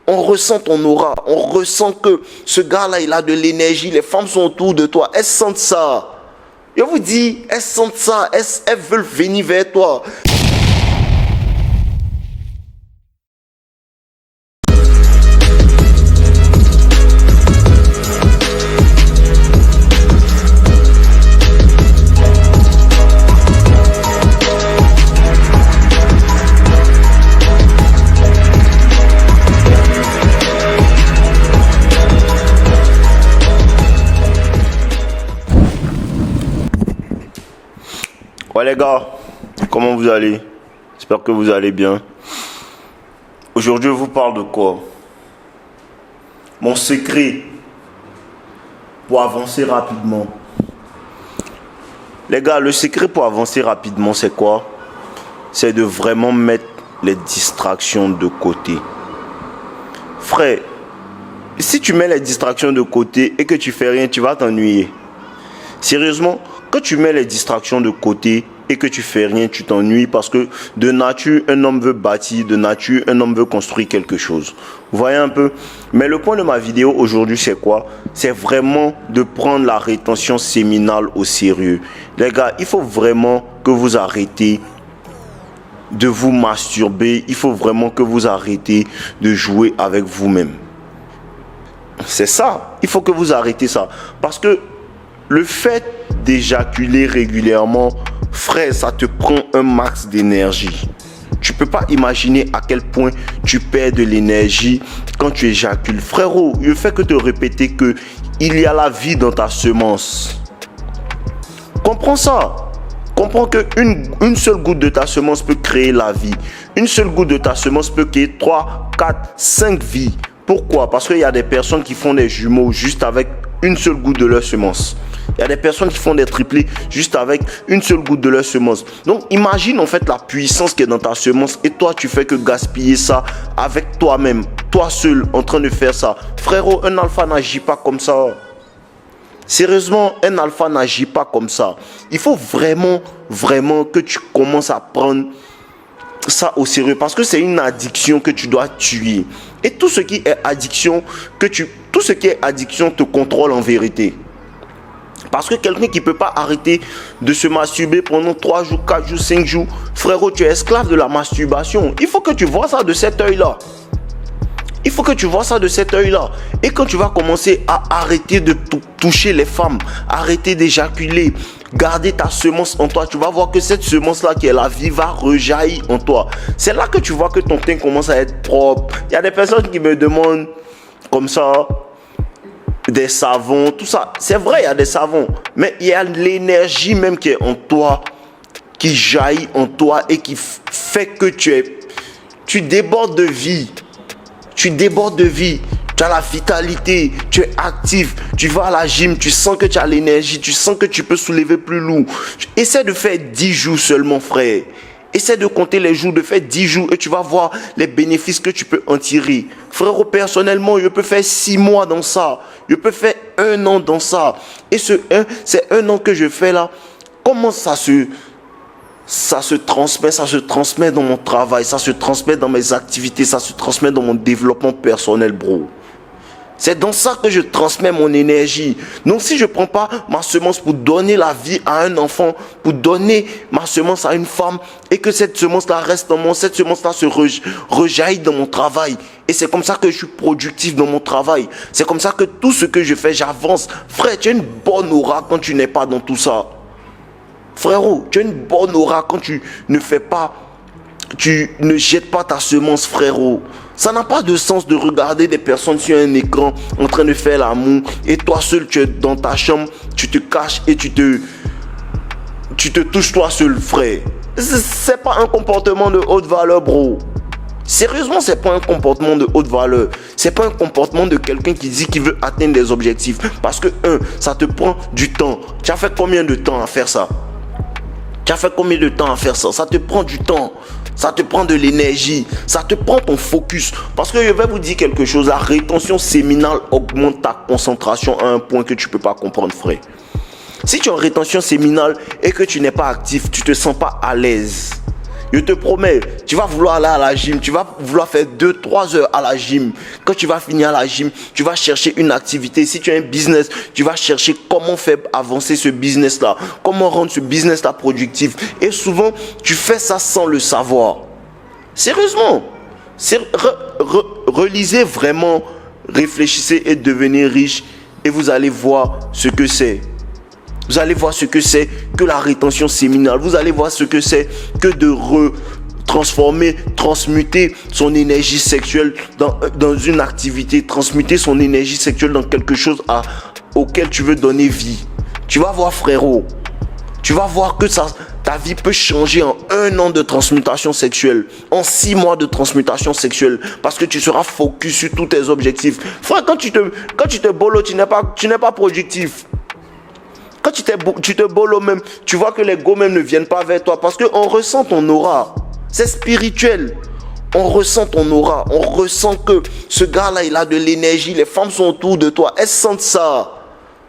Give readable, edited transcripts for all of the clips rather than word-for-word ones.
On ressent ton aura, on ressent que ce gars-là, il a de l'énergie, les femmes sont autour de toi, elles sentent ça. Je vous dis, elles sentent ça, elles veulent venir vers toi. Ouais les gars, comment vous allez? J'espère que vous allez bien. Aujourd'hui je vous parle de quoi? Mon secret pour avancer rapidement. Les gars, le secret pour avancer rapidement c'est quoi? C'est de vraiment mettre les distractions de côté. Frère, si tu mets les distractions de côté et que tu fais rien, tu vas t'ennuyer. Sérieusement, quand tu mets les distractions de côté et que tu fais rien, tu t'ennuies parce que de nature, un homme veut bâtir, de nature, un homme veut construire quelque chose. Vous voyez un peu? Mais le point de ma vidéo aujourd'hui, c'est quoi? C'est vraiment de prendre la rétention séminale au sérieux. Les gars, il faut vraiment que vous arrêtez de vous masturber. Il faut vraiment que vous arrêtez de jouer avec vous-même. C'est ça. Il faut que vous arrêtez ça. Parce que le fait d'éjaculer régulièrement, frère, ça te prend un max d'énergie. Tu peux pas imaginer à quel point tu perds de l'énergie quand tu éjacules. Frérot, je fais que te répéter que il y a la vie dans ta semence. Comprends ça. Comprends que une seule goutte de ta semence peut créer la vie. Une seule goutte de ta semence peut créer 3, 4, 5 vies. Pourquoi? Parce qu'il y a des personnes qui font des jumeaux juste avec une seule goutte de leur semence. Il y a des personnes qui font des triplés juste avec une seule goutte de leur semence. Donc imagine en fait la puissance qui est dans ta semence et toi tu fais que gaspiller ça avec toi-même, toi seul en train de faire ça. Frérot, un alpha n'agit pas comme ça. Sérieusement, un alpha n'agit pas comme ça. Il faut vraiment que tu commences à prendre ça au sérieux parce que c'est une addiction que tu dois tuer. Et tout ce qui est addiction te contrôle en vérité. Parce que quelqu'un qui ne peut pas arrêter de se masturber pendant 3 jours, 4 jours, 5 jours, frérot, tu es esclave de la masturbation. Il faut que tu vois ça de cet œil-là. Il faut que tu vois ça de cet œil-là. Et quand tu vas commencer à arrêter de toucher les femmes, arrêter d'éjaculer, garder ta semence en toi, tu vas voir que cette semence-là qui est la vie va rejaillir en toi. C'est là que tu vois que ton teint commence à être propre. Il y a des personnes qui me demandent comme ça des savons, tout ça. C'est vrai, il y a des savons. Mais il y a l'énergie même qui est en toi, qui jaillit en toi et qui fait que tu débordes de vie. Tu débordes de vie. Tu as la vitalité, tu es actif, tu vas à la gym, tu sens que tu as l'énergie, tu sens que tu peux soulever plus lourd. Essaie de faire 10 jours seulement, frère. Essaie de compter les jours, de faire 10 jours et tu vas voir les bénéfices que tu peux en tirer. Frérot, personnellement, je peux faire 6 mois dans ça. Je peux faire 1 an dans ça. Et c'est 1 an que je fais là. Comment ça se transmet dans mon travail, ça se transmet dans mes activités, ça se transmet dans mon développement personnel, bro. C'est dans ça que je transmets mon énergie. Donc si je ne prends pas ma semence pour donner la vie à un enfant, pour donner ma semence à une femme, et que cette semence-là reste en moi, cette semence-là se rejaillit dans mon travail. Et c'est comme ça que je suis productif dans mon travail. C'est comme ça que tout ce que je fais, j'avance. Frère, tu as une bonne aura quand tu n'es pas dans tout ça. Frérot, tu as une bonne aura quand tu ne jettes pas ta semence, frérot. Ça n'a pas de sens de regarder des personnes sur un écran en train de faire l'amour et toi seul tu es dans ta chambre, tu te caches et tu te touches toi seul, frère. C'est pas un comportement de haute valeur, bro. Sérieusement, c'est pas un comportement de haute valeur. C'est pas un comportement de quelqu'un qui dit qu'il veut atteindre des objectifs. Parce que ça te prend du temps. Tu as fait combien de temps à faire ça? Ça te prend du temps. Ça te prend de l'énergie. Ça te prend ton focus. Parce que je vais vous dire quelque chose. La rétention séminale augmente ta concentration à un point que tu ne peux pas comprendre, frère. Si tu es en rétention séminale et que tu n'es pas actif, tu ne te sens pas à l'aise. Je te promets, tu vas vouloir aller à la gym, tu vas vouloir faire 2-3 heures à la gym. Quand tu vas finir à la gym, tu vas chercher une activité. Si tu as un business, tu vas chercher comment faire avancer ce business-là, comment rendre ce business-là productif. Et souvent, tu fais ça sans le savoir. Sérieusement, relisez vraiment, réfléchissez et devenez riche et vous allez voir ce que c'est. Vous allez voir ce que c'est que la rétention séminale. Vous allez voir ce que c'est que de transmuter son énergie sexuelle dans une activité, transmuter son énergie sexuelle dans quelque chose auquel tu veux donner vie. Tu vas voir, frérot, tu vas voir que ta vie peut changer en 1 an de transmutation sexuelle, en 6 mois de transmutation sexuelle, parce que tu seras focus sur tous tes objectifs. Frère, quand tu te bolo, tu n'es pas productif. Quand tu te bolo même, tu vois que les go même ne viennent pas vers toi parce qu'on ressent ton aura. C'est spirituel. On ressent ton aura. On ressent que ce gars-là, il a de l'énergie. Les femmes sont autour de toi. Elles sentent ça.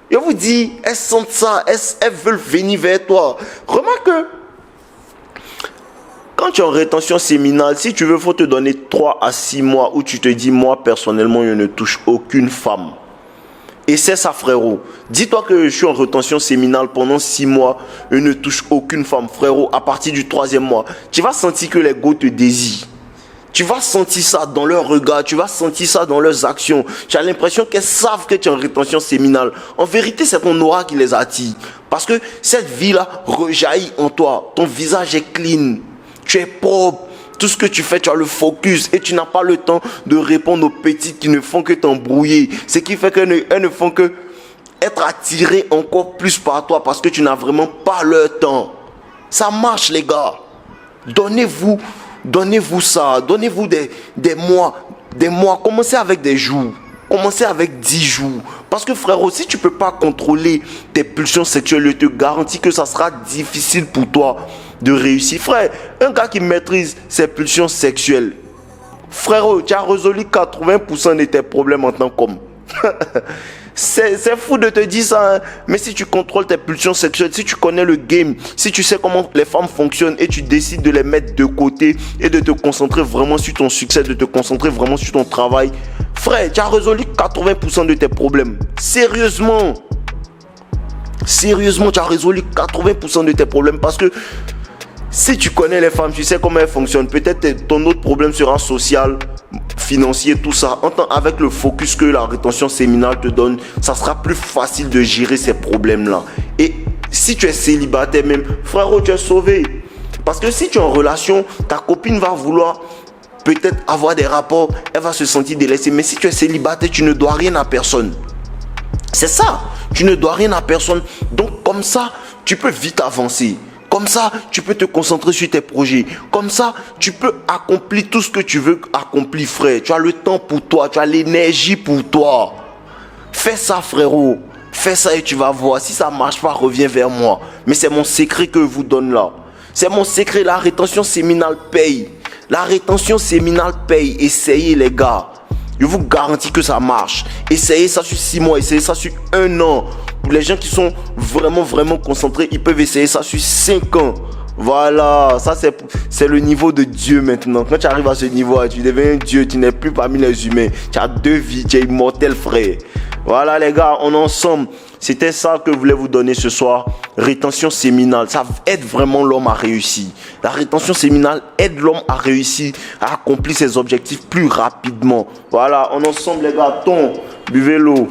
Je vous dis, elles sentent ça. Elles veulent venir vers toi. Remarque que quand tu es en rétention séminale, si tu veux, il faut te donner 3 à 6 mois où tu te dis, moi personnellement, je ne touche aucune femme. Et c'est ça, frérot. Dis-toi que je suis en rétention séminale pendant 6 mois. Je ne touche aucune femme, frérot. À partir du 3e mois, tu vas sentir que les go te désirent. Tu vas sentir ça dans leurs regards. Tu vas sentir ça dans leurs actions. Tu as l'impression qu'elles savent que tu es en rétention séminale. En vérité, c'est ton aura qui les attire. Parce que cette vie-là rejaillit en toi. Ton visage est clean. Tu es propre. Tout ce que tu fais, tu as le focus et tu n'as pas le temps de répondre aux petites qui ne font que t'embrouiller. Ce qui fait qu'elles ne font que être attirées encore plus par toi parce que tu n'as vraiment pas leur temps. Ça marche, les gars. Donnez-vous ça. Donnez-vous des mois. Commencez avec des jours. Commencez avec 10 jours. Parce que frérot, si tu ne peux pas contrôler tes pulsions sexuelles, je te garantis que ça sera difficile pour toi de réussir. Frère, un gars qui maîtrise ses pulsions sexuelles, frérot, tu as résolu 80% de tes problèmes en tant qu'homme. C'est fou de te dire ça, hein? Mais si tu contrôles tes pulsions sexuelles, si tu connais le game, si tu sais comment les femmes fonctionnent et tu décides de les mettre de côté et de te concentrer vraiment sur ton succès, de te concentrer vraiment sur ton travail, frère, tu as résolu 80% de tes problèmes. Sérieusement, tu as résolu 80% de tes problèmes parce que si tu connais les femmes, tu sais comment elles fonctionnent. Peut-être ton autre problème sera social, financier, tout ça. Avec le focus que la rétention séminale te donne, ça sera plus facile de gérer ces problèmes-là. Et si tu es célibataire même, frérot, tu es sauvé. Parce que si tu es en relation, ta copine va vouloir peut-être avoir des rapports, elle va se sentir délaissée. Mais si tu es célibataire, tu ne dois rien à personne. C'est ça, tu ne dois rien à personne. Donc comme ça, tu peux vite avancer. Comme ça, tu peux te concentrer sur tes projets. Comme ça, tu peux accomplir tout ce que tu veux accomplir, frère. Tu as le temps pour toi, tu as l'énergie pour toi. Fais ça, frérot. Fais ça et tu vas voir. Si ça ne marche pas, reviens vers moi. Mais c'est mon secret que je vous donne là. C'est mon secret. La rétention séminale paye. La rétention séminale paye. Essayez, les gars. Je vous garantis que ça marche. Essayez ça sur 6 mois. Essayez ça sur 1 an. Pour les gens qui sont vraiment concentrés, ils peuvent essayer ça sur 5 ans. Voilà, ça c'est le niveau de Dieu maintenant. Quand tu arrives à ce niveau, tu deviens un Dieu, tu n'es plus parmi les humains. Tu as 2 vies, tu es immortel, frère. Voilà les gars, on est ensemble. C'était ça que je voulais vous donner ce soir. Rétention séminale, ça aide vraiment l'homme à réussir. La rétention séminale aide l'homme à réussir, à accomplir ses objectifs plus rapidement. Voilà, on est ensemble les gars. Buvez l'eau.